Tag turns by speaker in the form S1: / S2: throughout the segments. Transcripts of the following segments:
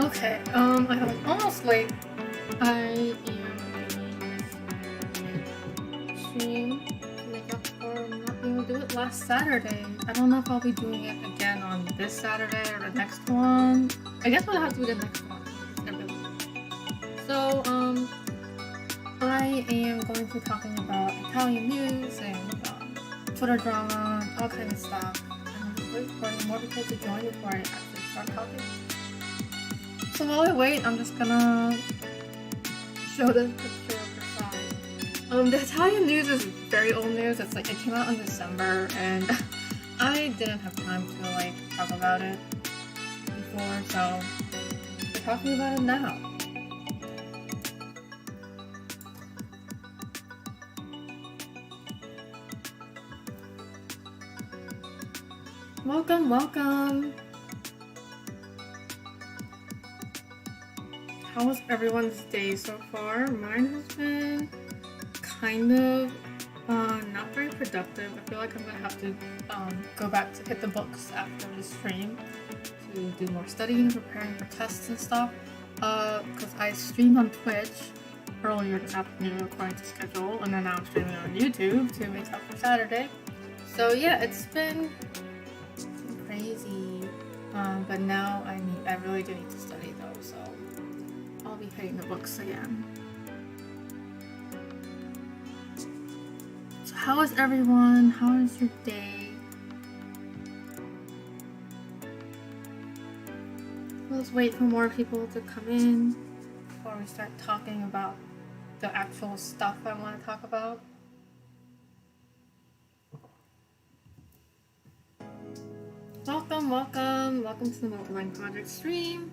S1: Okay, I was almost late. I am doing this stream to make up for not being able to do it last Saturday. I don't know if I'll be doing it again on this Saturday or the next one. I guess we'll have to do the next one. So, I am going to be talking about Italian news and Twitter drama, all kinds of stuff. And I'm just waiting for more people to join before I actually start talking. So while I wait, I'm just gonna show the picture of the side. The Italian news is very old news. It's like it came out in December, and I didn't have time to like talk about it before, so we're talking about it now. Welcome, welcome. How was everyone's day so far? Mine has been kind of not very productive. I feel like I'm gonna have to go back to hit the books after the stream to do more studying, preparing for tests and stuff. Because I streamed on Twitch earlier this afternoon according to schedule, and then now I'm streaming on YouTube to make up for Saturday. So yeah, it's been crazy. But now I really do need to study though, so I'll be hitting the books again. So how is everyone? How is your day? Let's wait for more people to come in before we start talking about the actual stuff I want to talk about. Welcome, welcome, welcome to the Multiline Project stream.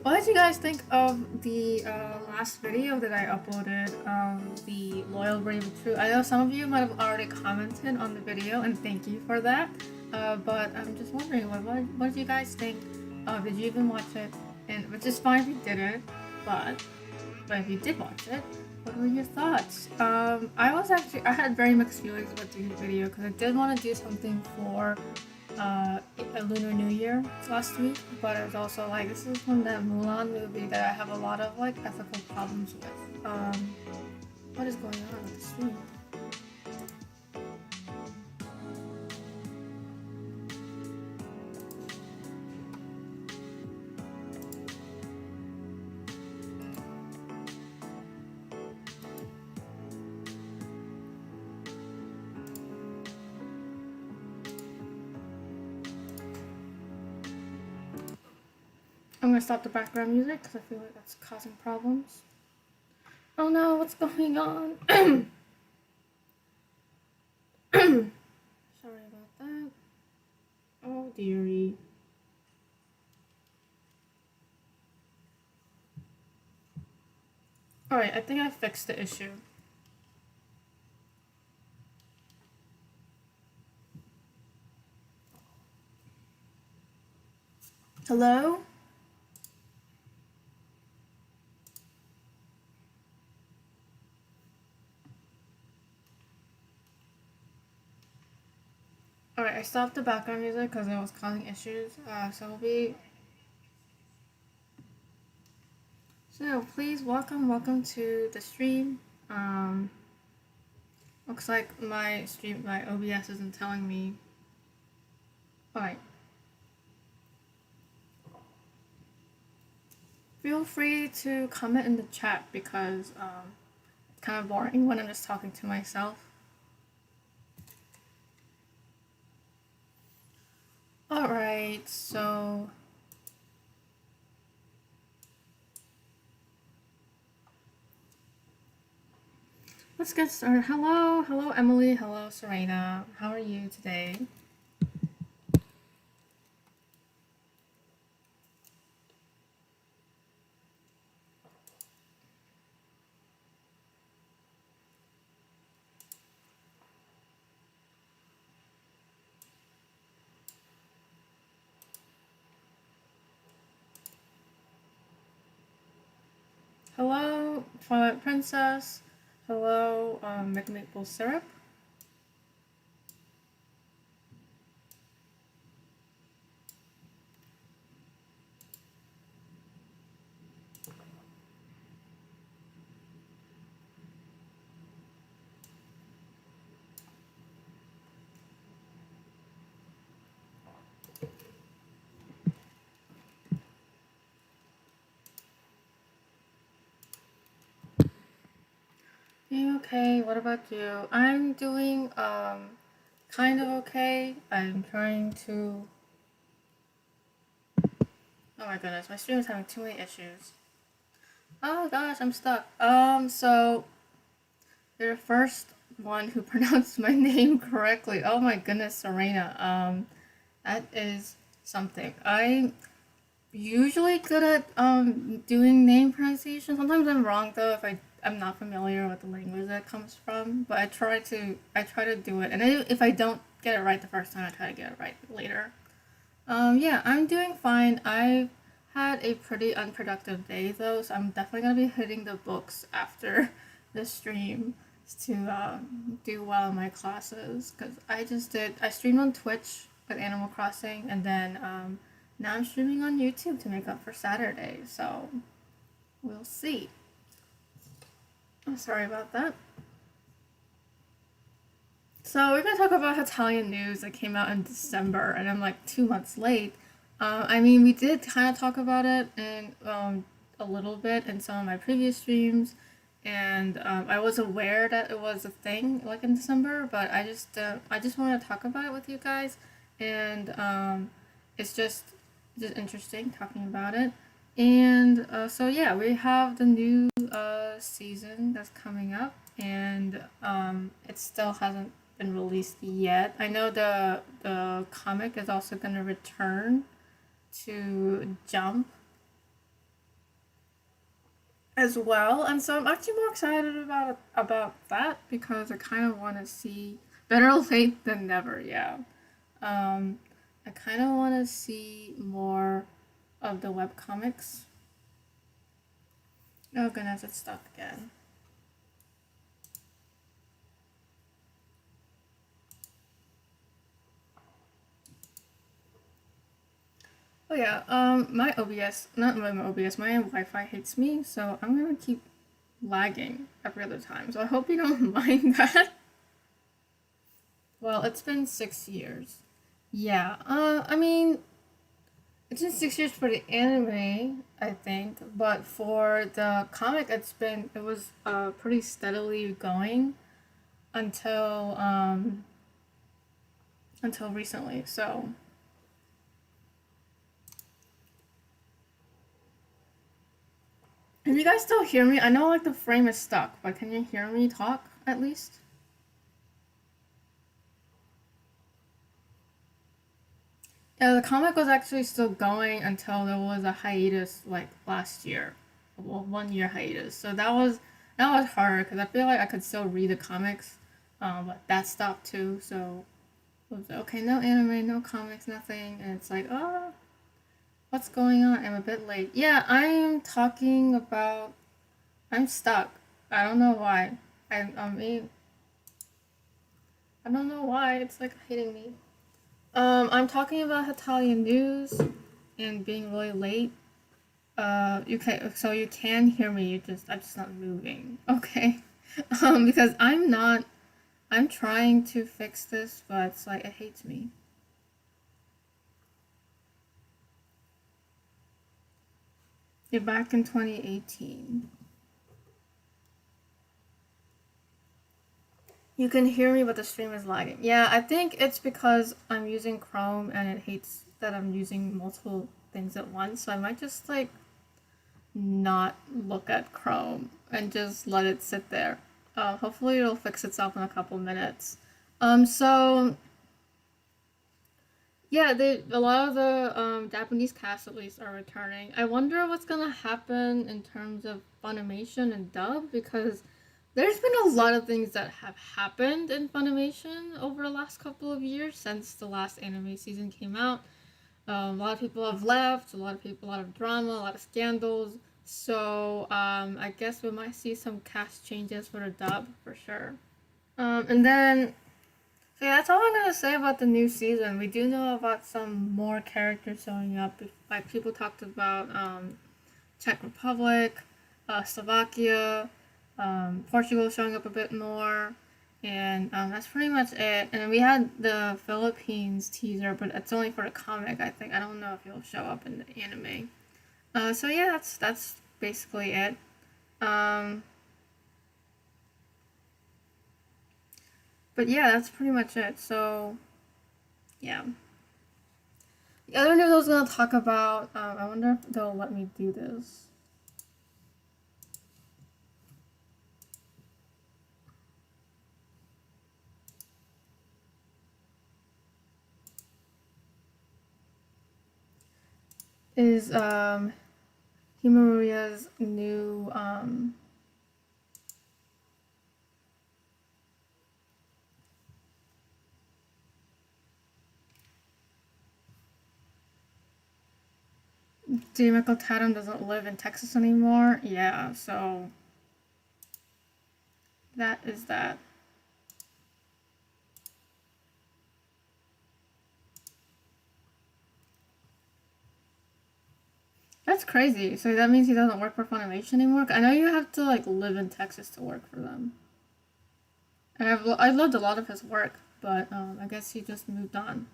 S1: What did you guys think of the last video that I uploaded of the Loyal, Brave, and True? I know some of you might have already commented on the video, and thank you for that. But I'm just wondering, what did you guys think? Did you even watch it? And which is fine if you didn't, but if you did watch it, what were your thoughts? I had very mixed feelings about doing the video because I did want to do something for a Lunar New Year last week, but it was also like, this is from that Mulan movie that I have a lot of like ethical problems with. What is going on with the stream? I'm gonna stop the background music because I feel like that's causing problems. Oh no, what's going on? Sorry about that. Oh dearie. Alright, I think I fixed the issue. Hello? Alright, I stopped the background music because it was causing issues, so please welcome to the stream. Looks like my OBS isn't telling me. Alright. Feel free to comment in the chat because it's kind of boring when I'm just talking to myself. Alright, so let's get started. Hello Emily, hello Serena. How are you today? Hello, Twilight Princess. Hello, Maple Syrup. Okay, what about you? I'm doing kind of okay. I'm trying to. Oh my goodness, my stream is having too many issues. Oh gosh, I'm stuck. So you're the first one who pronounced my name correctly. Oh my goodness, Serena. That is something. I'm usually good at doing name pronunciation. Sometimes I'm wrong though if I'm not familiar with the language that it comes from. But I try to do it, and if I don't get it right the first time, I try to get it right later. Yeah, I'm doing fine. I've had a pretty unproductive day though, so I'm definitely gonna be hitting the books after the stream to do well in my classes. Cause I streamed on Twitch with Animal Crossing, and then now I'm streaming on YouTube to make up for Saturday. So we'll see. I'm sorry about that. So we're gonna talk about Italian news that came out in December, and I'm like 2 months late. I mean, we did kind of talk about it in a little bit in some of my previous streams, and I was aware that it was a thing like in December, but I just want to talk about it with you guys, and it's just interesting talking about it. And so yeah, we have the new season that's coming up, and it still hasn't been released yet. I know the comic is also gonna return to Jump as well, and so I'm actually more excited about that because I kind of want to see better late than never. Yeah, um, I kind of want to see more of the web comics. Oh goodness, it's stuck again. Oh yeah, my OBS, not my OBS, my Wi-Fi hates me, so I'm gonna keep lagging every other time. So I hope you don't mind that. Well, it's been 6 years. Yeah, I mean, it's been 6 years for the anime, I think, but for the comic, it was pretty steadily going until until recently. So can you guys still hear me? I know like the frame is stuck, but can you hear me talk at least? Yeah, the comic was actually still going until there was a hiatus like last year, well, 1 year hiatus. So that was hard because I feel like I could still read the comics, but that stopped too. So it was okay, no anime, no comics, nothing, and it's like, oh, what's going on? I'm a bit late. Yeah, I'm talking about. I'm stuck. I don't know why. I mean, I don't know why. It's like hitting me. I'm talking about Hetalia news and being really late. You can hear me. I'm just not moving. Okay. Because I'm not. I'm trying to fix this, but it's like it hates me. You're back in 2018. You can hear me, but the stream is lagging. Yeah, I think it's because I'm using Chrome and it hates that I'm using multiple things at once. So I might just like not look at Chrome and just let it sit there. Hopefully it'll fix itself in a couple minutes. So yeah, a lot of the Japanese casts at least are returning. I wonder what's gonna happen in terms of Funimation and dub because there's been a lot of things that have happened in Funimation over the last couple of years since the last anime season came out. A lot of people have left, a lot of drama, a lot of scandals. So I guess we might see some cast changes for the dub for sure. And then, so yeah, that's all I'm gonna say about the new season. We do know about some more characters showing up. Like people talked about Czech Republic, Slovakia, Portugal showing up a bit more, and that's pretty much it. And then we had the Philippines teaser, but it's only for the comic. I think I don't know if it'll show up in the anime. So yeah, that's basically it. Um, But yeah, that's pretty much it. So yeah. The other news I was gonna talk about, I wonder if they'll let me do this. Is Himuria's new Michael Tatum doesn't live in Texas anymore. Yeah, so that is that. That's crazy. So that means he doesn't work for Funimation anymore. I know you have to like live in Texas to work for them. And I loved a lot of his work, but I guess he just moved on.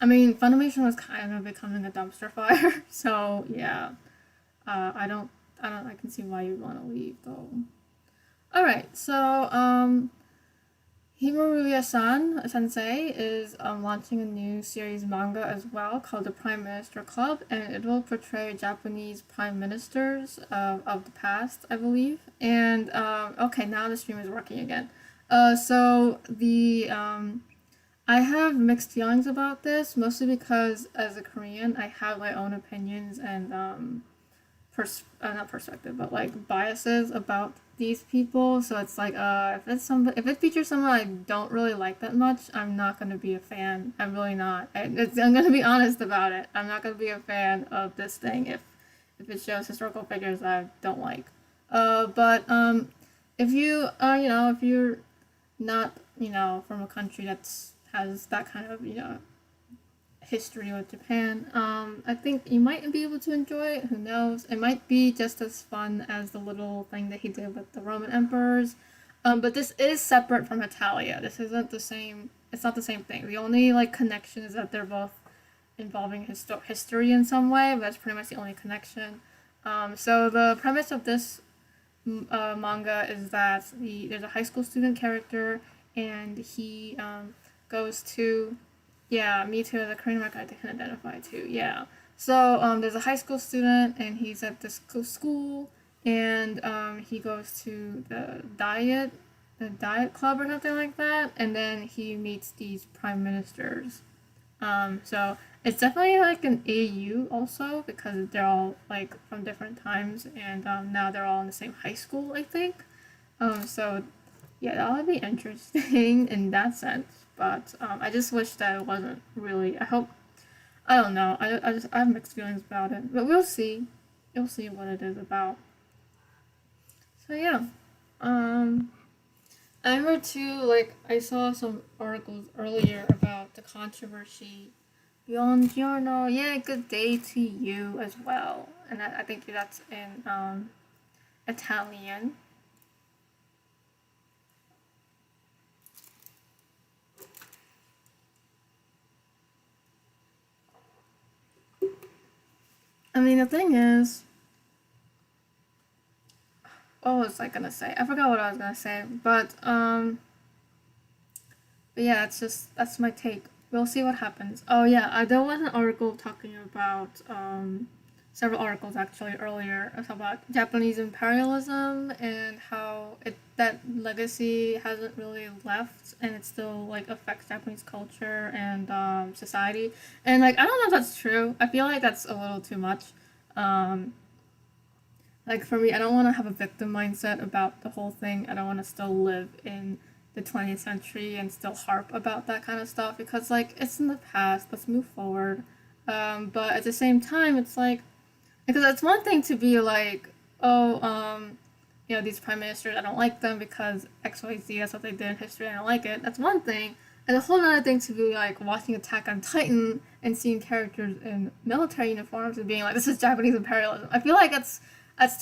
S1: I mean, Funimation was kind of becoming a dumpster fire, so yeah. I don't, I can see why you'd want to leave though. All right, so Himuruya-san Sensei is launching a new series manga as well called The Prime Minister Club, and it will portray Japanese prime ministers of the past, I believe. And okay, now the stream is working again. So the I have mixed feelings about this, mostly because as a Korean, I have my own opinions and not perspective, but like biases about these people. So it's like, if it features someone I don't really like that much, I'm not gonna be a fan. I'm really not. I'm gonna be honest about it. I'm not gonna be a fan of this thing if it shows historical figures that I don't like. But if you if you're not from a country that's has that kind of history with Japan. I think you might be able to enjoy it. Who knows? It might be just as fun as the little thing that he did with the Roman emperors. But this is separate from Hetalia. This isn't the same. It's not the same thing. The only like connection is that they're both involving history in some way. But that's pretty much the only connection. So the premise of this manga is that there's a high school student character, and he goes to yeah, me too. As a Korean American, I can identify too. Yeah. So there's a high school student, and he's at this school, and he goes to the diet club or something like that, and then he meets these prime ministers. So it's definitely like an AU also because they're all like from different times, and now they're all in the same high school, I think. So yeah, that would be interesting in that sense. But I just wish that it wasn't really. I hope. I don't know. I have mixed feelings about it, but we'll see. We'll see what it is about. So yeah. Um, I remember too. Like I saw some articles earlier about the controversy. Buongiorno. Yeah, good day to you as well. And I think that's in Italian. I mean, the thing is, what was I gonna say? I forgot what I was gonna say, but yeah, that's my take. We'll see what happens. Oh yeah, there was an article talking about several articles actually earlier about Japanese imperialism and how that legacy hasn't really left and it still like affects Japanese culture and society. And like I don't know if that's true. I feel like that's a little too much. Um, like for me, I don't want to have a victim mindset about the whole thing. I don't want to still live in the 20th century and still harp about that kind of stuff because like it's in the past. Let's move forward. But at the same time, it's like because it's one thing to be like, oh, these prime ministers, I don't like them because X, Y, Z. That's what they did in history. I don't like it. That's one thing. And a whole other thing to be like watching Attack on Titan and seeing characters in military uniforms and being like, this is Japanese imperialism. I feel like that's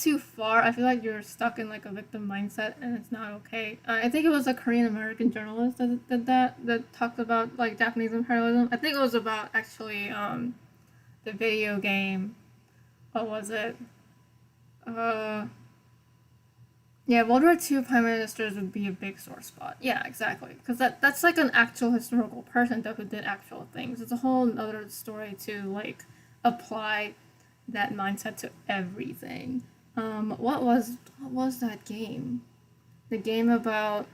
S1: too far. I feel like you're stuck in like a victim mindset and it's not okay. I think it was a Korean American journalist that did that talked about like Japanese imperialism. I think it was about actually the video game. What was it? Uh, Yeah, World War II prime ministers would be a big sore spot. Yeah, exactly. Because that's like an actual historical person though who did actual things. It's a whole other story to like apply that mindset to everything. What was that game? The game about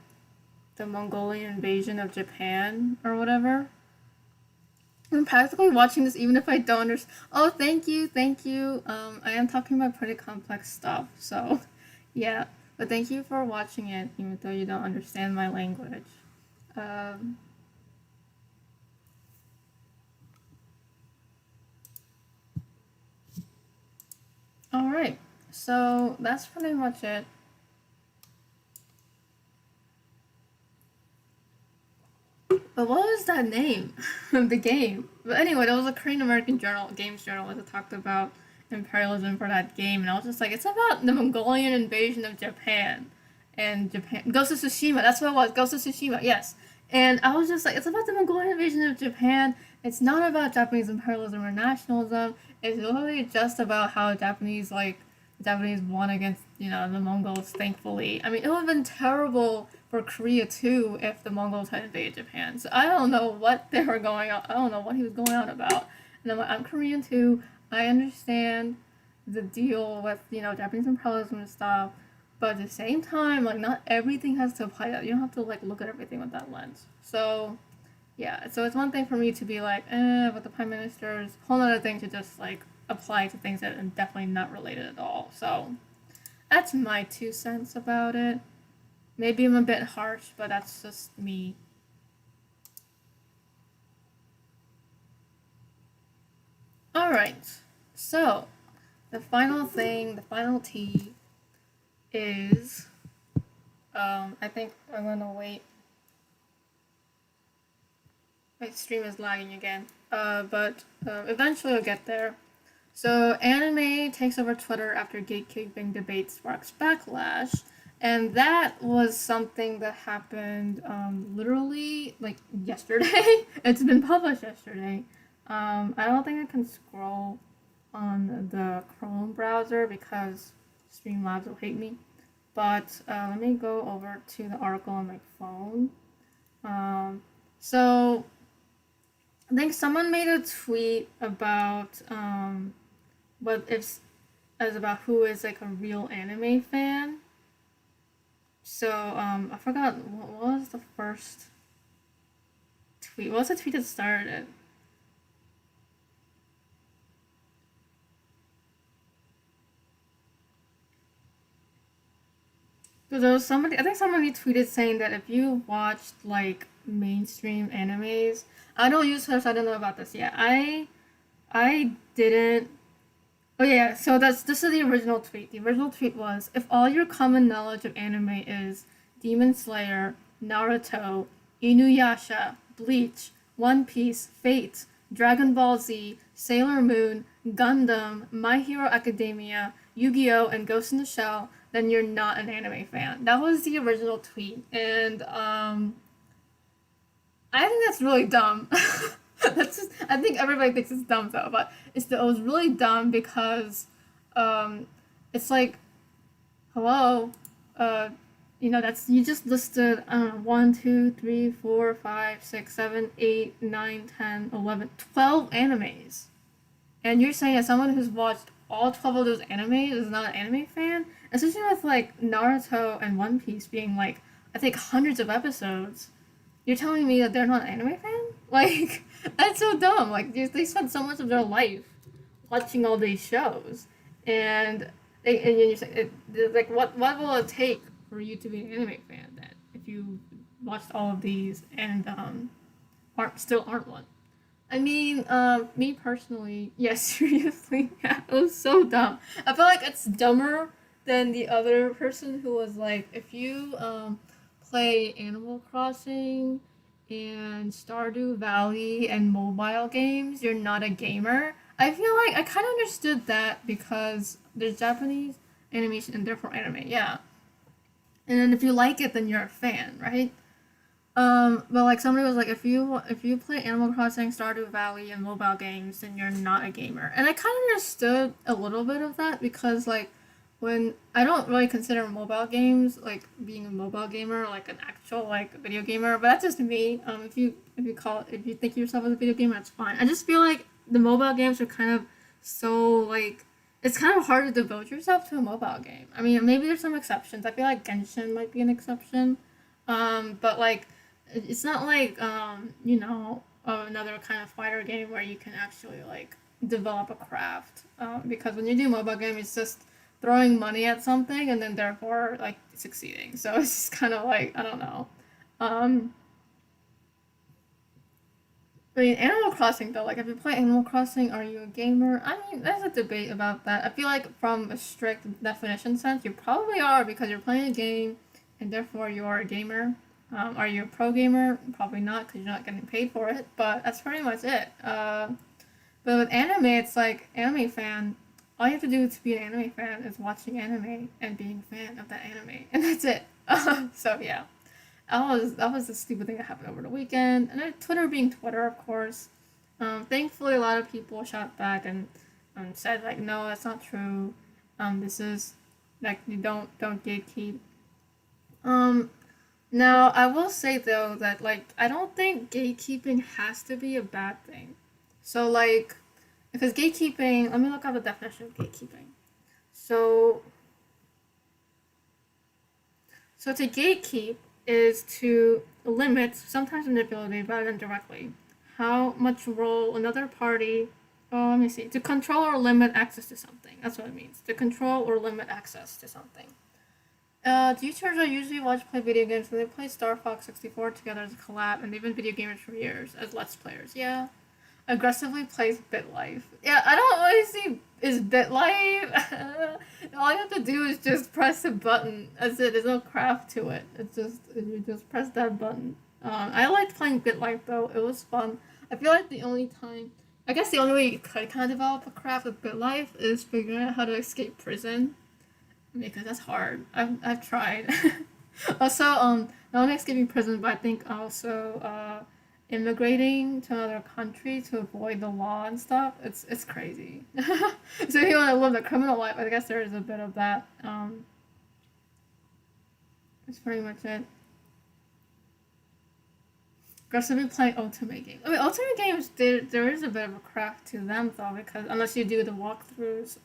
S1: the Mongolian invasion of Japan or whatever. I'm practically watching this even if I don't understand. Oh, thank you, thank you. I am talking about pretty complex stuff, so yeah. But thank you for watching it, even though you don't understand my language. Um, all right, so that's pretty much it. But what was that name of the game? But anyway, there was a Korean American journal, games journalist that talked about imperialism for that game, and I was just like, it's about the Mongolian invasion of Japan, and Japan Ghost of Tsushima. That's what it was. Ghost of Tsushima. Yes. And I was just like, it's about the Mongolian invasion of Japan. It's not about Japanese imperialism or nationalism. It's literally just about how Japanese won against the Mongols. Thankfully, I mean, it would have been terrible for Korea too if the Mongols had invaded Japan. So I don't know what they were going on. I don't know what he was going on about. And I'm Korean too. I understand the deal with Japanese imperialism and stuff, but at the same time, like not everything has to apply that. You don't have to like look at everything with that lens. So yeah, so it's one thing for me to be like, with the prime ministers. Whole other thing to just like apply to things that are definitely not related at all. So that's my 2 cents about it. Maybe I'm a bit harsh, but that's just me. Alright, so the final thing, the final T is, I think I'm gonna wait. My stream is lagging again, but eventually I'll get there. So, anime takes over Twitter after gatekeeping debate sparks backlash. And that was something that happened literally like yesterday. It's been published yesterday. I don't think I can scroll on the Chrome browser because Streamlabs will hate me. But let me go over to the article on my phone. So I think someone made a tweet about what if as about who is like a real anime fan. So I forgot what was the first tweet. What was the tweet that started it? So there was somebody. I think somebody tweeted saying that if you watched like mainstream animes, I don't use her, so I don't know about this. Yeah, I didn't. Oh yeah, so this is the original tweet. The original tweet was if all your common knowledge of anime is Demon Slayer, Naruto, Inuyasha, Bleach, One Piece, Fate, Dragon Ball Z, Sailor Moon, Gundam, My Hero Academia, Yu-Gi-Oh, and Ghost in the Shell, then you're not an anime fan. That was the original tweet, and I think that's really dumb. That's just, I think everybody thinks it's dumb though, but it was really dumb because um, it's like, hello, uh, that's you just listed 1, 2, 3, 4, 5, 6, 7, 8, 9, 10, 11, 12 animes, and you're saying as someone who's watched all 12 of those animes is not an anime fan, especially with like Naruto and One Piece being like I think hundreds of episodes. You're telling me that they're not an anime fan? Like, that's so dumb. Like, they spent so much of their life watching all these shows, and you're saying, like, what will it take for you to be an anime fan then? If you watched all of these and aren't one. I mean, me personally, yes, seriously, yeah, it was so dumb. I feel like it's dumber than the other person who was like, if you play Animal Crossing and Stardew Valley and mobile games, you're not a gamer. I feel like I kind of understood that because there's Japanese animation and therefore anime, yeah. And then if you like it, then you're a fan, right? But like somebody was like, if you play Animal Crossing, Stardew Valley, and mobile games, then you're not a gamer. And I kind of understood a little bit of that because like when I don't really consider mobile games like being a mobile gamer, like an actual like video gamer, but that's just me. If you think of yourself as a video gamer, that's fine. I just feel like the mobile games are kind of so like it's kind of hard to devote yourself to a mobile game. I mean, maybe there's some exceptions. I feel like Genshin might be an exception, but like it's not like another kind of fighter game where you can actually like develop a craft. Because when you do mobile game, it's just throwing money at something and then therefore like succeeding. So it's just kind of like I don't know. Um, I mean, Animal Crossing though, like if you play Animal Crossing, are you a gamer? I mean, there's a debate about that. I feel like from a strict definition sense, you probably are because you're playing a game, and therefore you are a gamer. Are you a pro gamer? Probably not because you're not getting paid for it. But that's pretty much it. But with anime, it's like anime fan. All you have to do to be an anime fan is watching anime and being a fan of that anime, and that's it. So yeah, that was the stupid thing that happened over the weekend, and then Twitter being Twitter, of course. Thankfully, a lot of people shot back and said like, no, that's not true. This is like you don't gatekeep. Um, Now I will say though that like I don't think gatekeeping has to be a bad thing. So like, because gatekeeping, let me look up the definition of gatekeeping. So So to gatekeep is to limit, sometimes manipulatively rather than directly, how much role another party. Oh, let me see. To control or limit access to something. That's what it means. To control or limit access to something. YouTubers I usually watch play video games, so they play Star Fox 64 together as a collab, and they've been video gamers for years as Let's Players. Yeah, aggressively plays BitLife. Yeah, I don't really see is BitLife. All you have to do is just press a button. That's it. There's no craft to it. It's just you just press that button. I liked playing BitLife though. It was fun. I feel like the only time, I guess the only way you could kind of develop a craft with BitLife is figuring out how to escape prison because that's hard. I've tried. Also, not only escaping prison, but I think also immigrating to another country to avoid the law and stuff. It's crazy. So if you want to live the criminal life, I guess there is a bit of that. That's pretty much it. Aggressively playing ultimate games. I mean, ultimate games there is a bit of a craft to them though, because unless you do the walkthroughs.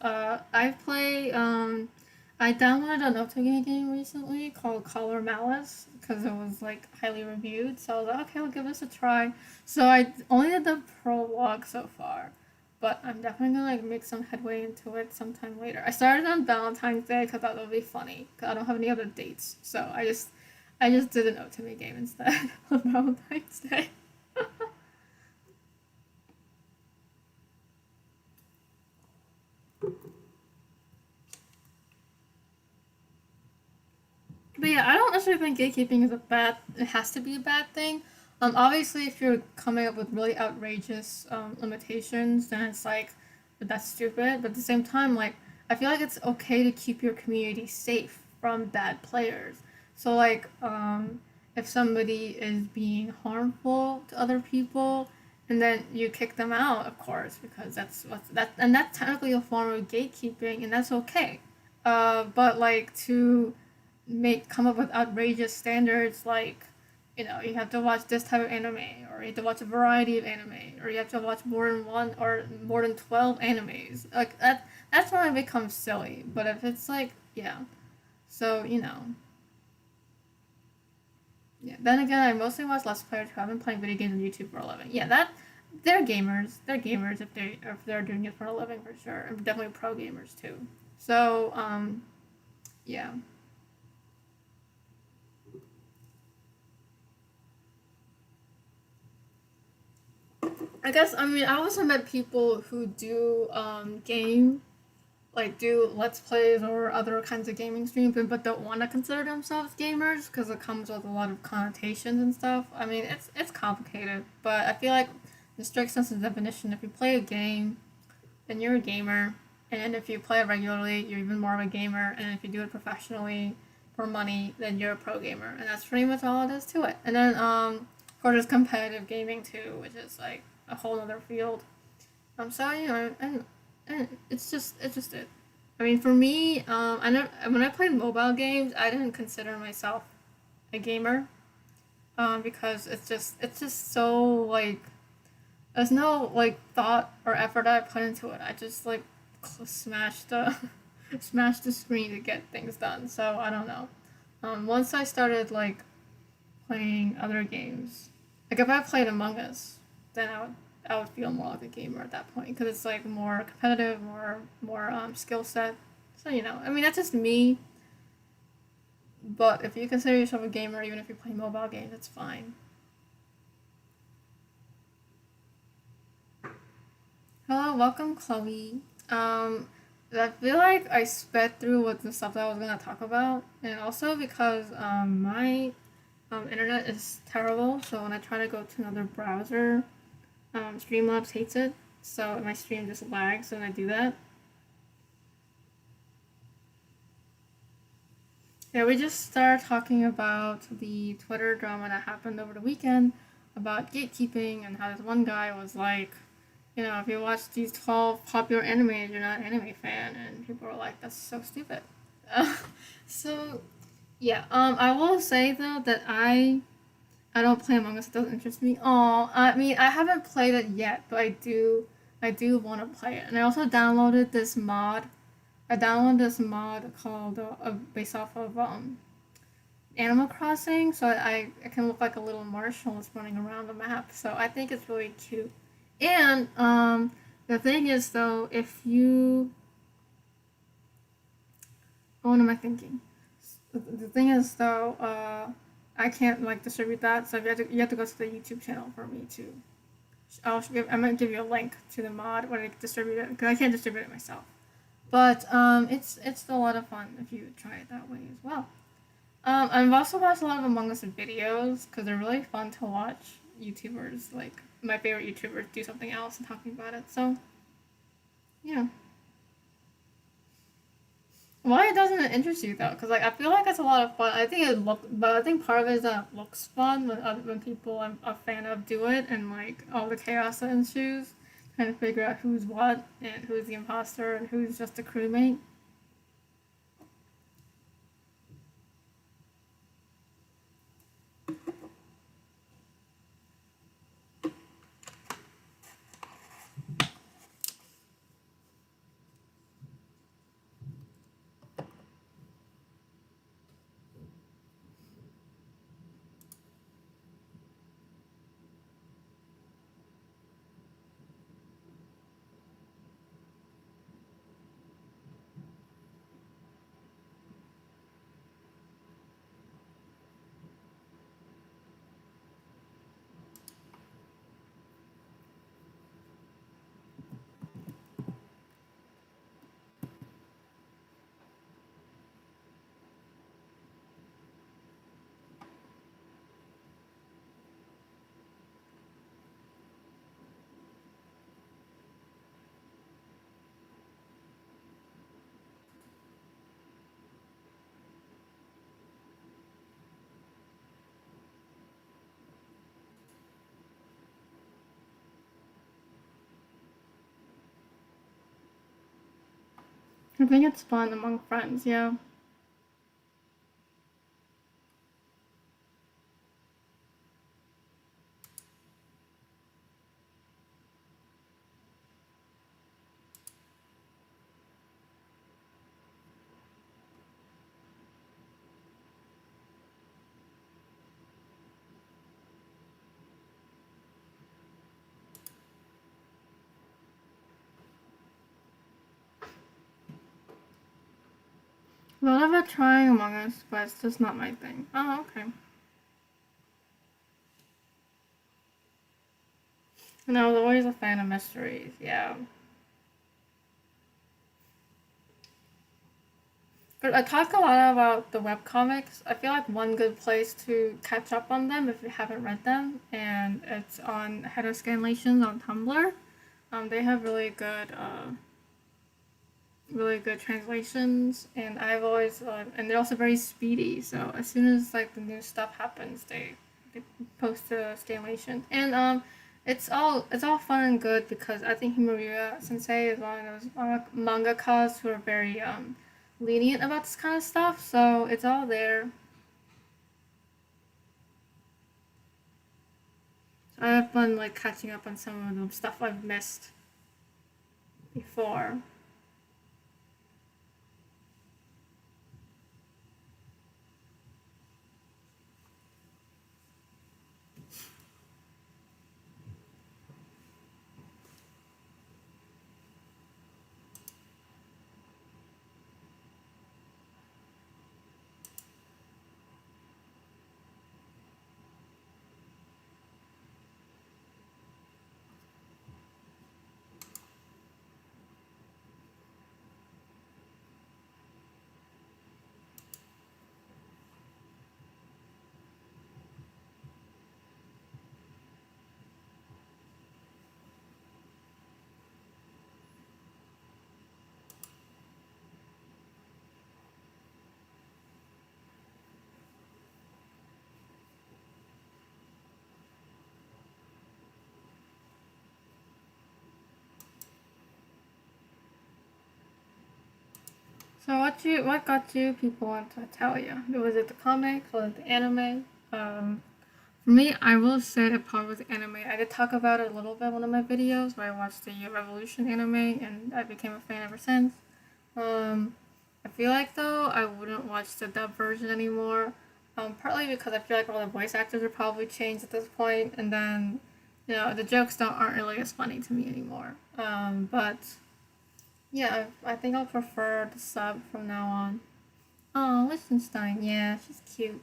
S1: I downloaded an ultimate game recently called Color Malice because it was like highly reviewed. So I was like, okay, I'll give this a try. So I only did the prologue so far, but I'm definitely gonna like make some headway into it sometime later. I started on Valentine's Day because I thought that would be funny because I don't have any other dates. So I just did an ultimate game instead on Valentine's Day. But yeah, I don't necessarily think gatekeeping is a bad. It has to be a bad thing. Obviously, if you're coming up with really outrageous limitations, then it's like that's stupid. But at the same time, like I feel like it's okay to keep your community safe from bad players. So like, if somebody is being harmful to other people, and then you kick them out, of course, because and that's technically a form of gatekeeping, and that's okay. But like to make come up with outrageous standards like you have to watch this type of anime or you have to watch a variety of anime or you have to watch more than one or more than 12 animes like that's when it becomes silly. But if it's like yeah, so yeah, then again I mostly watch let's players who have been playing video games on YouTube for a living. Yeah, that they're gamers if they're doing it for a living for sure, and definitely pro gamers too. So yeah. I guess I mean I also met people who do do let's plays or other kinds of gaming streams, but don't want to consider themselves gamers because it comes with a lot of connotations and stuff. I mean it's complicated, but I feel like the strict sense of definition, if you play a game, then you're a gamer, and if you play it regularly, you're even more of a gamer, and if you do it professionally for money, then you're a pro gamer, and that's pretty much all it is to it. And then of course there's competitive gaming too, which is like a whole other field. So and it's just it. I mean, for me, I never, when I played mobile games, I didn't consider myself a gamer, because it's just so like there's no like thought or effort I put into it. I just like smash the smash the screen to get things done. So I don't know. Once I started like playing other games, like if I played Among Us, then I would feel more like a gamer at that point because it's like more competitive, more skill set. So I mean that's just me. But if you consider yourself a gamer, even if you play mobile games, that's fine. Hello, welcome, Chloe. I feel like I sped through what the stuff that I was gonna talk about, and also because my internet is terrible, so when I try to go to another browser, Streamlabs hates it, so my stream just lags when I do that. Yeah, we just started talking about the Twitter drama that happened over the weekend about gatekeeping and how this one guy was like, if you watch these 12 popular animes, you're not an anime fan, and people are like, that's so stupid. Uh, so yeah, I will say though that I don't play Among Us. It doesn't interest me. Oh, I mean, I haven't played it yet, but I do want to play it. And I also downloaded this mod. I downloaded this mod called based off of Animal Crossing, so I can look like a little marshal that's running around the map. So I think it's really cute. And the thing is though, if you, what am I thinking? The thing is though, I can't like distribute that, so you have to go to the YouTube channel for me to. I might give you a link to the mod where I distribute it because I can't distribute it myself. But it's still a lot of fun if you try it that way as well. I've also watched a lot of Among Us videos because they're really fun to watch YouTubers, like my favorite YouTubers, do something else and talking about it. So, yeah. Why doesn't it interest you though? Because like I feel like it's a lot of fun. I think but I think part of it is that it looks fun when people I'm a fan of do it and like all the chaos that ensues, trying to figure out who's what and who's the imposter and who's just a crewmate. I think it's fun among friends. Yeah. Well, I've trying Among Us, but it's just not my thing. Oh, okay. And I was always a fan of mysteries. Yeah. But I talk a lot about the webcomics. I feel like one good place to catch up on them if you haven't read them, and it's on Heterscanlations on Tumblr. They have really good translations, and I've always and they're also very speedy. So as soon as like the new stuff happens, they post a scanlation, and it's all fun and good because I think Himuriya Sensei is one of those mangakas who are very lenient about this kind of stuff. So it's all there. So I have fun like catching up on some of the stuff I've missed before. So what got you people into Hetalia? Was it the comics? Was it the anime? For me, I will say it probably was the anime. I did talk about it a little bit in one of my videos where I watched the Revolution anime and I became a fan ever since. Um, I feel like though I wouldn't watch the dub version anymore. Partly because I feel like all the voice actors are probably changed at this point, and then the jokes don't aren't really as funny to me anymore. But yeah, I think I'll prefer the sub from now on. Oh, Liechtenstein, yeah, she's cute.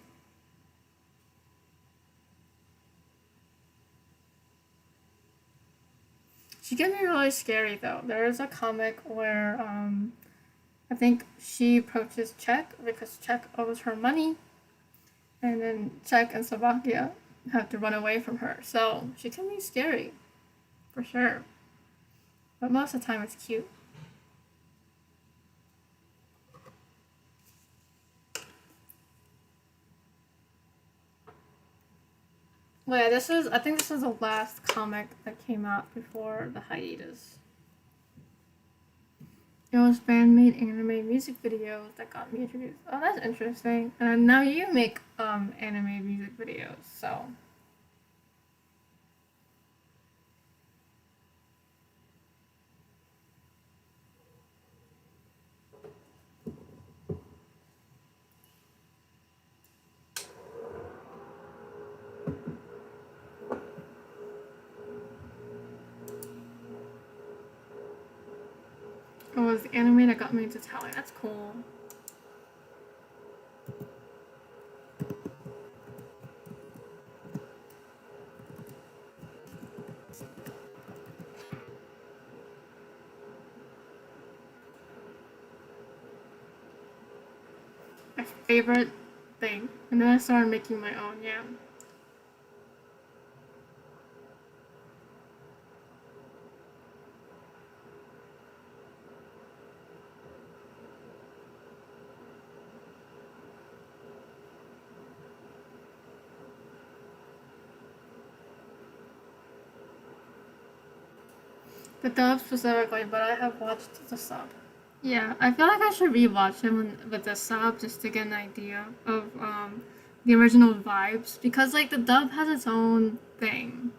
S1: She can be really scary though. There is a comic where I think she approaches Czech because Czech owes her money, and then Czech and Slovakia have to run away from her. So she can be scary, for sure. But most of the time, it's cute. Well, yeah, I think this was the last comic that came out before the hiatus. It was fan made anime music videos that got me introduced. Oh, that's interesting. And now you make anime music videos, so it was the anime that got me into Tally. That's cool. My favorite thing. And then I started making my own, yeah. The dub specifically, but I have watched the sub. Yeah, I feel like I should rewatch him with the sub just to get an idea of the original vibes because like the dub has its own thing.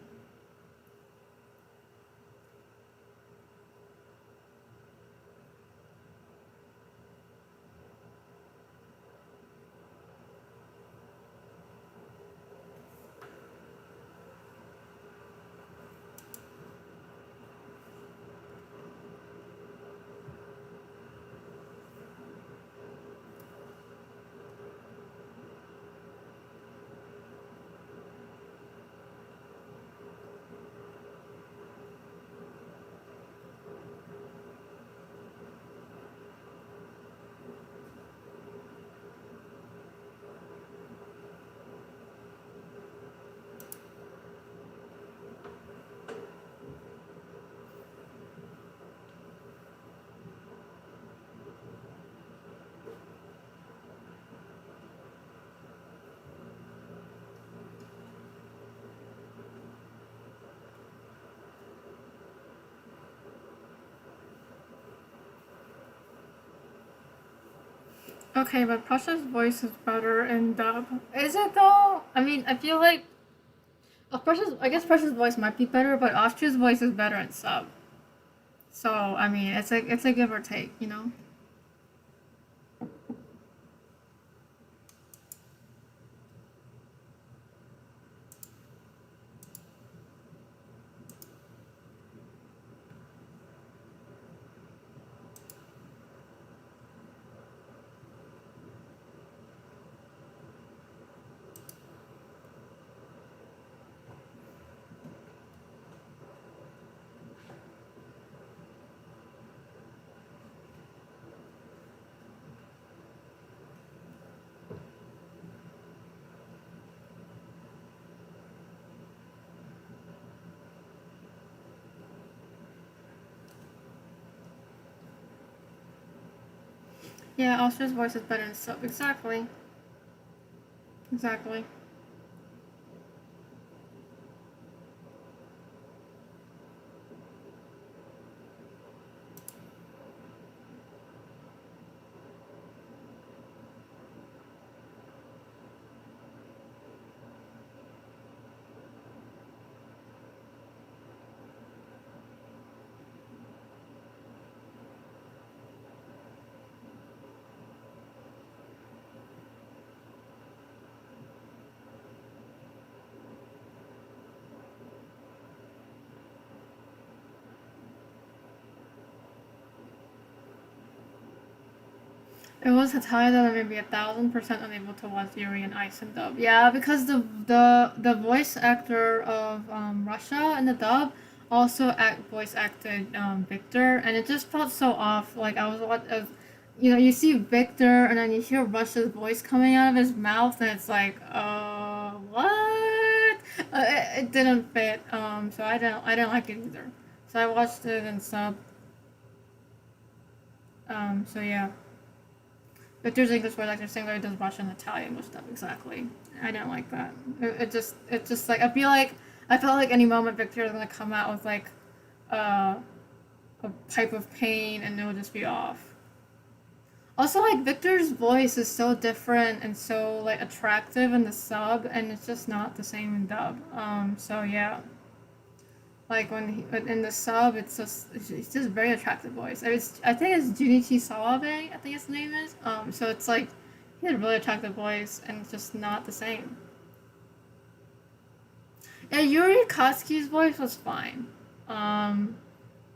S1: Okay, but Prussia's voice is better in dub. Is it though? I mean, I feel like I guess Prussia's voice might be better, but Austria's voice is better in sub. So I mean, it's a give or take, you know. Yeah, Austria's voice is better in sub. Exactly. Exactly. It was Hetalia that made me 1,000% unable to watch Yuri and Ice in dub. Yeah, because the voice actor of Russia in the dub also voice acted Victor, and it just felt so off. Like I was you know, you see Victor, and then you hear Russia's voice coming out of his mouth, and it's like, what? It didn't fit. So I didn't like it either. So I watched it in sub. So yeah. Victor's English voice actor same way does Russian and Italian English stuff exactly. I didn't like that. It just like I felt like any moment Victor was gonna come out with like uh, a pipe of pain and it would just be off. Also, like Victor's voice is so different and so like attractive in the sub, and it's just not the same in dub. So yeah, like in the sub, it's just very attractive voice. I think it's Junichi Sawabe. I think his name is. So it's like he had a really attractive voice, and it's just not the same. Yeah, Yuri Katsuki's voice was fine. Um,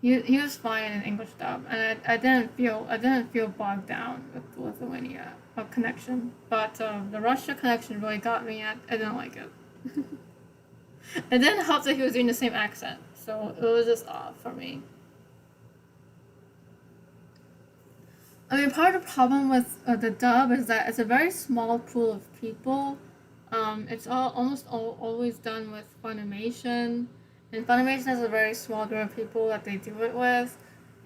S1: he was fine in English dub, and I didn't feel bogged down with the Lithuania connection. But the Russia connection really got me. I didn't like it. It didn't help that he was doing the same accent, so it was just off for me. I mean, part of the problem with the dub is that it's a very small pool of people. It's always done with Funimation, and Funimation has a very small group of people that they do it with,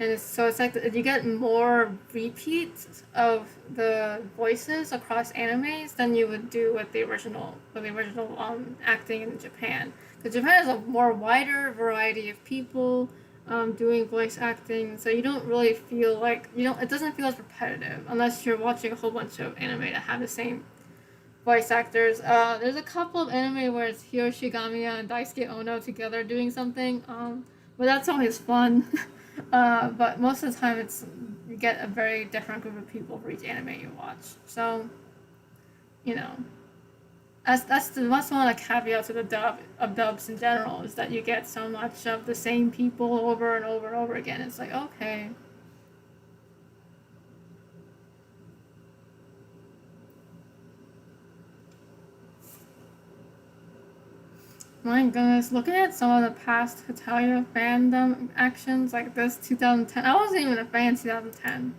S1: and so it's like you get more repeats of the voices across animes than you would do with the original acting in Japan. Because Japan has a more wider variety of people doing voice acting, so you don't really feel like you don't. It doesn't feel as repetitive unless you're watching a whole bunch of anime that have the same voice actors. There's a couple of anime where it's Hiroshi Gamiya and Daisuke Ono together doing something, but that's always fun. But most of the time, you get a very different group of people for each anime you watch. So, you know, that's one of the caveats of dubs in general is that you get so much of the same people over and over and over again. It's like okay. My goodness, looking at some of the past Hetalia fandom actions like this 2010, I wasn't even a fan in 2010.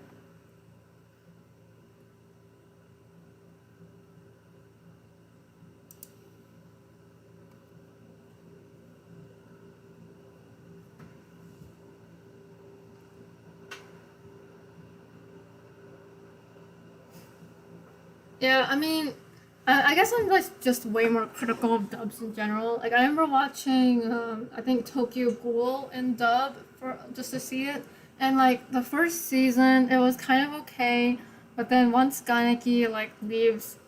S1: Yeah, I mean, I guess I'm like just way more critical of dubs in general. Like I remember watching, I think Tokyo Ghoul in dub for just to see it, and like the first season, it was kind of okay, But then once Ganeki like leaves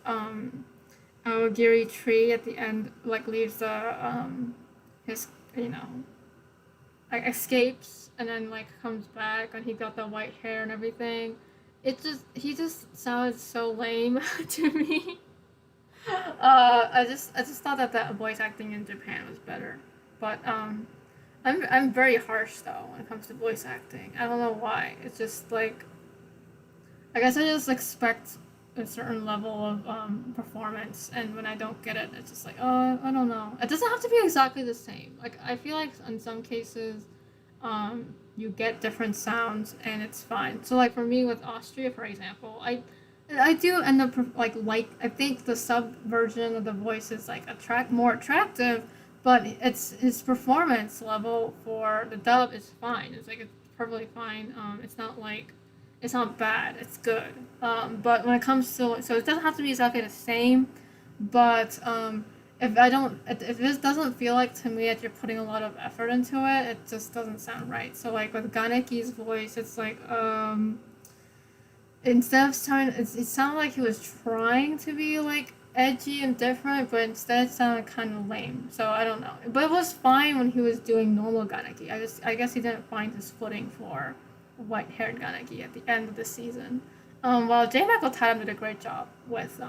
S1: Aogiri tree at the end, like leaves the his you know like escapes and then like comes back and he got the white hair and everything. He just sounded so lame to me. I just thought that the voice acting in Japan was better, but I'm very harsh though when it comes to voice acting. I don't know why. It's just like I guess I just expect a certain level of performance, and when I don't get it, it's just like, oh, I don't know. It doesn't have to be exactly the same. Like I feel like in some cases, you get different sounds and it's fine. So like for me with Austria, for example, I do end up like I think the sub version of the voice is like more attractive, but it's his performance level for the dub is fine. It's perfectly fine. It's not bad. It's good. But when it comes to so it doesn't have to be exactly the same, but if this doesn't feel like to me that you're putting a lot of effort into it, it just doesn't sound right. So like with Ganeki's voice, it's like instead of trying, it sounded like he was trying to be like edgy and different, but instead it sounded kind of lame. So I don't know, but it was fine when he was doing normal Ganeki. I guess he didn't find his footing for white-haired Ganeki at the end of the season. While J. Michael Tatum did a great job with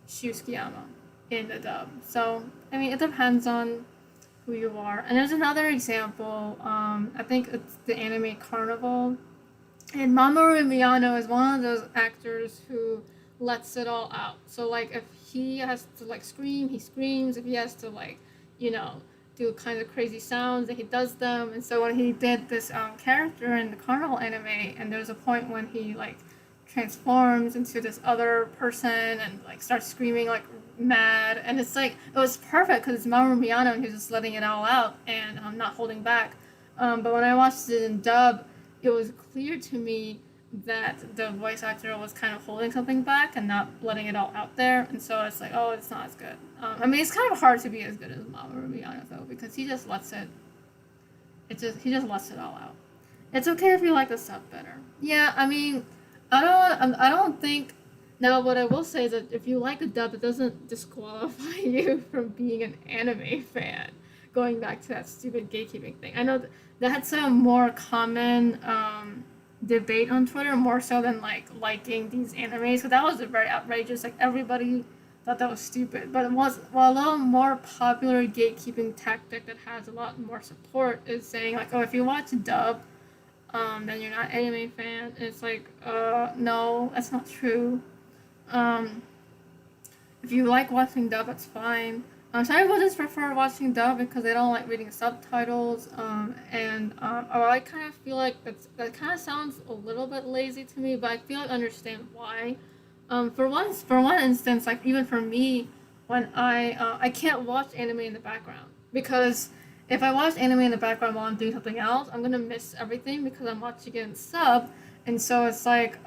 S1: Shuskiyama in the dub. So I mean, it depends on who you are. And there's another example. I think it's the anime Carnival. And Mamoru Miyano is one of those actors who lets it all out. So like if he has to like scream, he screams. If he has to like, you know, do kind of crazy sounds, and he does them. And so when he did this character in the Carnival anime, and there's a point when he like transforms into this other person and like starts screaming like mad, and it's like it was perfect because it's Mamoru Miyano and he's just letting it all out and not holding back. But when I watched it in dub, it was clear to me that the voice actor was kind of holding something back and not letting it all out there, and so it's like, oh, it's not as good. I mean, it's kind of hard to be as good as Mamoru Miyano though, because he just lets it. He just lets it all out. It's okay if you like the sub better. Yeah, I mean, I don't think. Now, what I will say is that if you like the dub, it doesn't disqualify you from being an anime fan. Going back to that stupid gatekeeping thing, I know that's a more common debate on Twitter, more so than like liking these animes. So that was very outrageous. Like everybody thought that was stupid, but it was a little more popular gatekeeping tactic that has a lot more support is saying like, oh, if you watch dub, then you're not an anime fan. And it's like, no, that's not true. Um, if you like watching dub, that's fine. Some people just prefer watching dub because they don't like reading subtitles. Or I kind of feel like that kind of sounds a little bit lazy to me, but I feel like I understand why. For one instance, like even for me, when I can't watch anime in the background because if I watch anime in the background while I'm doing something else, I'm gonna miss everything because I'm watching it in sub, and so it's like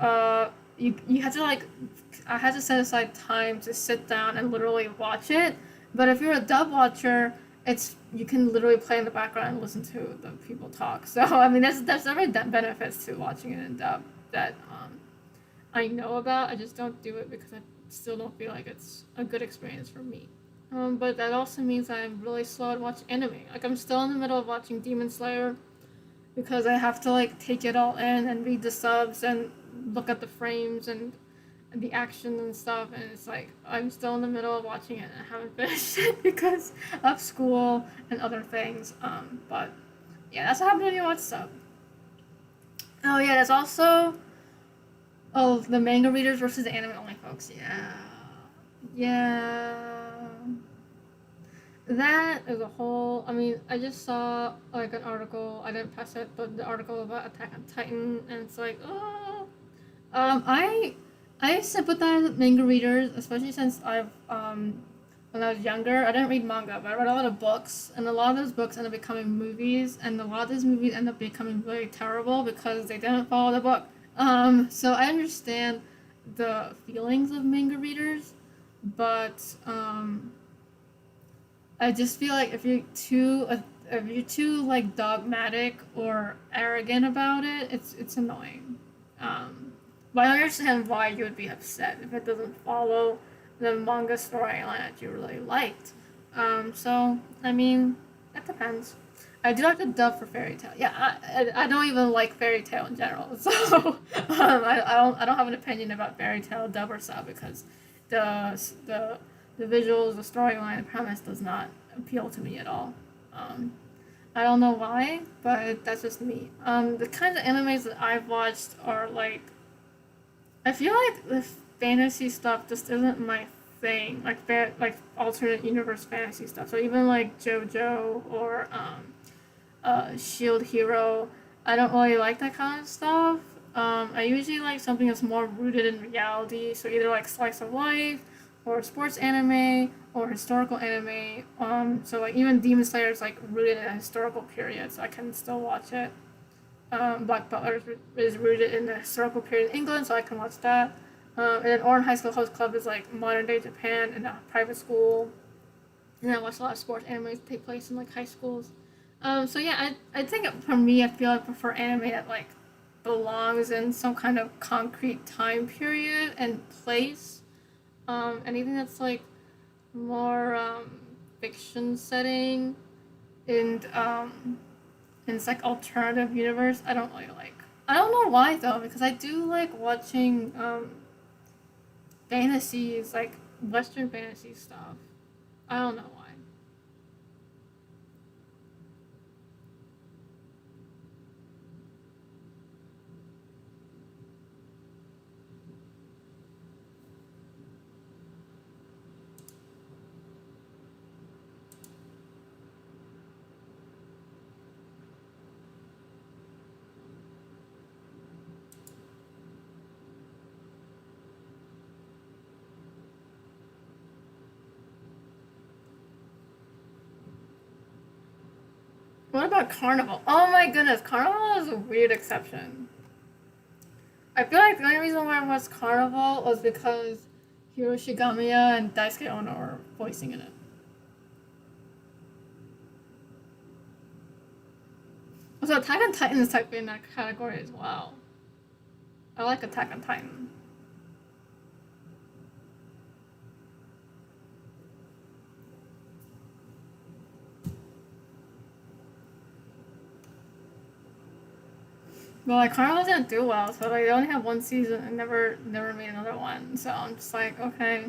S1: you have to like I had to set aside time to sit down and literally watch it. But if you're a dub watcher, you can literally play in the background and listen to the people talk. So I mean, there's definitely benefits to watching it in dub that I know about. I just don't do it because I still don't feel like it's a good experience for me. But that also means I'm really slow to watch anime. Like I'm still in the middle of watching Demon Slayer because I have to like take it all in and read the subs and look at the frames and the action and stuff, and it's like I'm still in the middle of watching it and I haven't finished it because of school and other things. But yeah, that's what happens when you watch sub. Oh yeah, there's also the manga readers versus the anime only folks. Yeah. That is a whole. I mean, I just saw like an article. I didn't pass it, but the article about Attack on Titan, and it's like, oh, I sympathize with manga readers, especially since when I was younger, I didn't read manga, but I read a lot of books, and a lot of those books end up becoming movies, and a lot of those movies end up becoming really terrible because they didn't follow the book. So I understand the feelings of manga readers, but I just feel like if you're too like dogmatic or arrogant about it, it's annoying. But I understand why you would be upset if it doesn't follow the manga storyline that you really liked. So I mean, it depends. I do like the dub for Fairy Tail. Yeah, I don't even like Fairy Tail in general, so I don't have an opinion about Fairy Tail dub or sub because the the the visuals, the storyline, the premise does not appeal to me at all. Um, I don't know why, but that's just me. The kind of animes that I've watched are like I feel like the fantasy stuff just isn't my thing. Like alternate universe fantasy stuff. So even like JoJo or Shield Hero, I don't really like that kind of stuff. I usually like something that's more rooted in reality. So either like slice of life, or sports anime, or historical anime. So like even Demon Slayer is like rooted in a historical period, so I can still watch it. Black Butler is rooted in the historical period in England, so I can watch that. And then Oran High School Host Club is like modern day Japan in a private school. And I watch a lot of sports animes that take place in like high schools. So yeah, I think for me, I feel I prefer anime that like belongs in some kind of concrete time period and place. Anything that's like more fiction setting and it's like alternative universe, I don't really like. I don't know why though, because I do like watching fantasies, like Western fantasy stuff. I don't know why. What about Carnival? Oh my goodness, Carnival is a weird exception. I feel like the only reason why I watched Carnival was because Hiroshi Gamiya and Daisuke Ono are voicing in it. Also, Attack on Titan is technically in that category as well. I like Attack on Titan. But like Carnival didn't do well, so like, they only have one season and never made another one. So I'm just like, okay.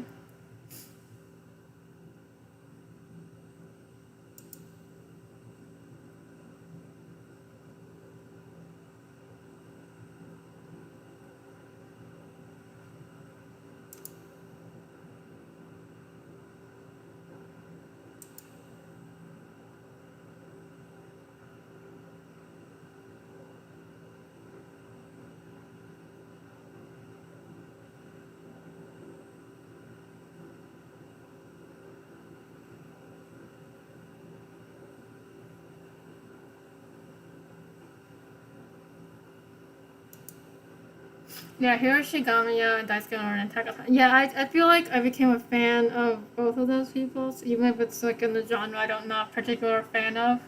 S1: Yeah, Hiroshi Gamiya and Daisuke Ono and Attack on Titan. Yeah, I feel like I became a fan of both of those people, so even if it's like in the genre I'm not particular fan of.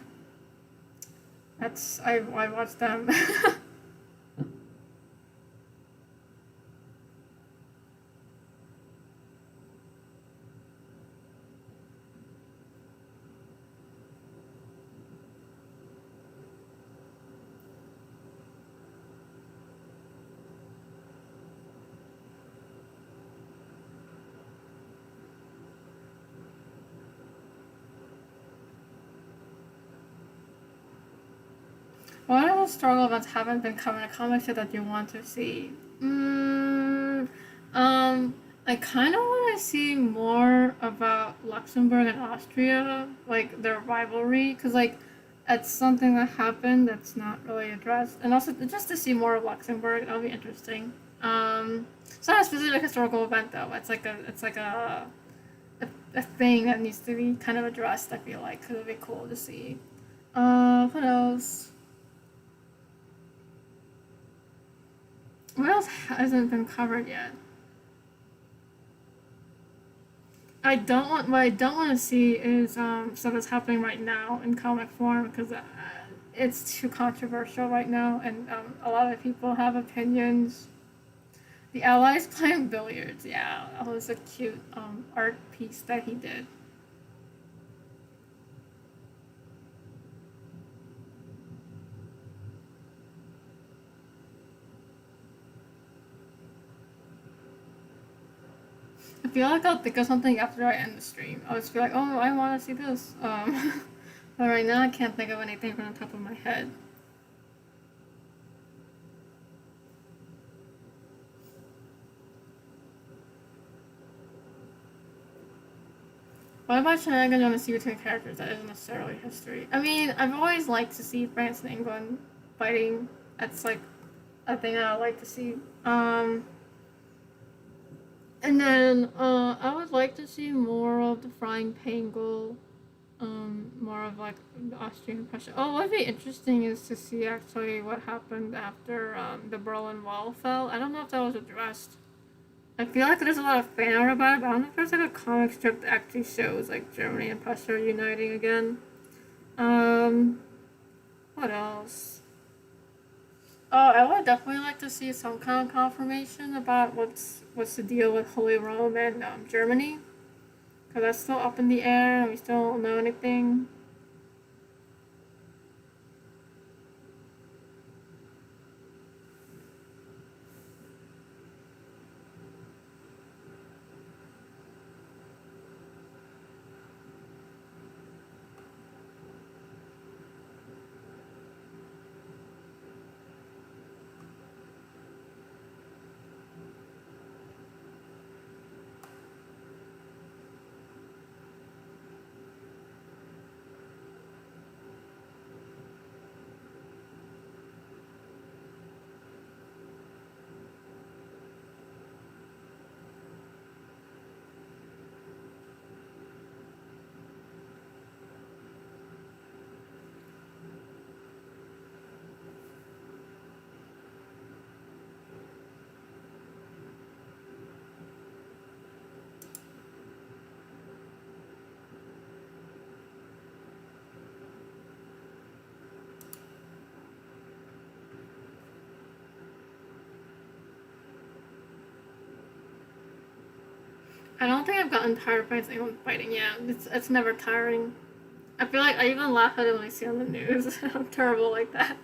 S1: I watched them. What other historical events haven't been covered in the comics yet that you want to see? Um, I kind of want to see more about Luxembourg and Austria, like their rivalry, because like it's something that happened that's not really addressed, and also just to see more of Luxembourg, that'll be interesting. It's not a specific historical event though. It's like a thing that needs to be kind of addressed. I feel like 'cause it'd be cool to see. What else? What else hasn't been covered yet? What I don't want to see is stuff that's happening right now in comic form because it's too controversial right now, and a lot of people have opinions. The Allies playing billiards. Yeah, that was a cute art piece that he did. I feel like I'll think of something after I end the stream. I'll just be like, oh, I want to see this. But right now I can't think of anything from the top of my head. What about shenanigans on the sea between characters that isn't necessarily history? I mean, I've always liked to see France and England fighting. That's like a thing that I like to see. And then I would like to see more of the frying pan goal. More of like the Austrian Prussia. Oh, what would be interesting is to see actually what happened after the Berlin Wall fell. I don't know if that was addressed. I feel like there's a lot of fan art about it, but I don't know if there's like a comic strip that actually shows like Germany and Prussia uniting again. Um, what else? Oh, I would definitely like to see some kind of confirmation about what's the deal with Holy Rome and Germany, because that's still up in the air and we still don't know anything. I don't think I've gotten tired of fighting anyone fighting yet. It's never tiring. I feel like I even laugh at it when I see it on the news. I'm terrible like that.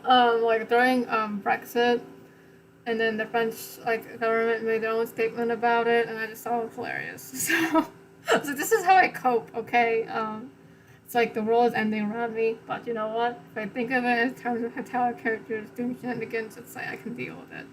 S1: Like during Brexit, and then the French like government made their own statement about it, and I just thought it was hilarious. So this is how I cope. Okay, it's like the world is ending around me, but you know what? If I think of it in terms of Hetalia characters doing shenanigans, it's like I can deal with it.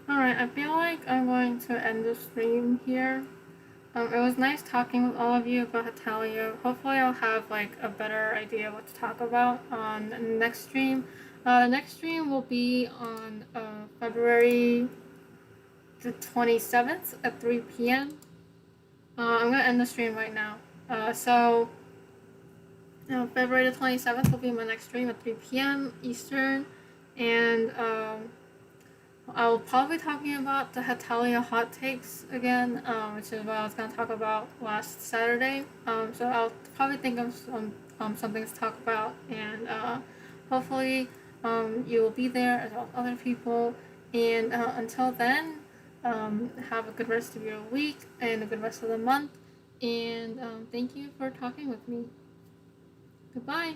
S1: Alright, I feel like I'm going to end the stream here. It was nice talking with all of you about Hetalia. Hopefully I'll have like a better idea what to talk about on the next stream. The next stream will be on February the 27th at 3 p.m. I'm gonna end the stream right now. February the 27th will be my next stream at 3 p.m. Eastern, and I'll probably be talking about the Hetalia hot takes again, which is what I was going to talk about last Saturday. So I'll probably think of something to talk about, and hopefully you will be there as well as other people. And until then, have a good rest of your week and a good rest of the month. And thank you for talking with me. Goodbye.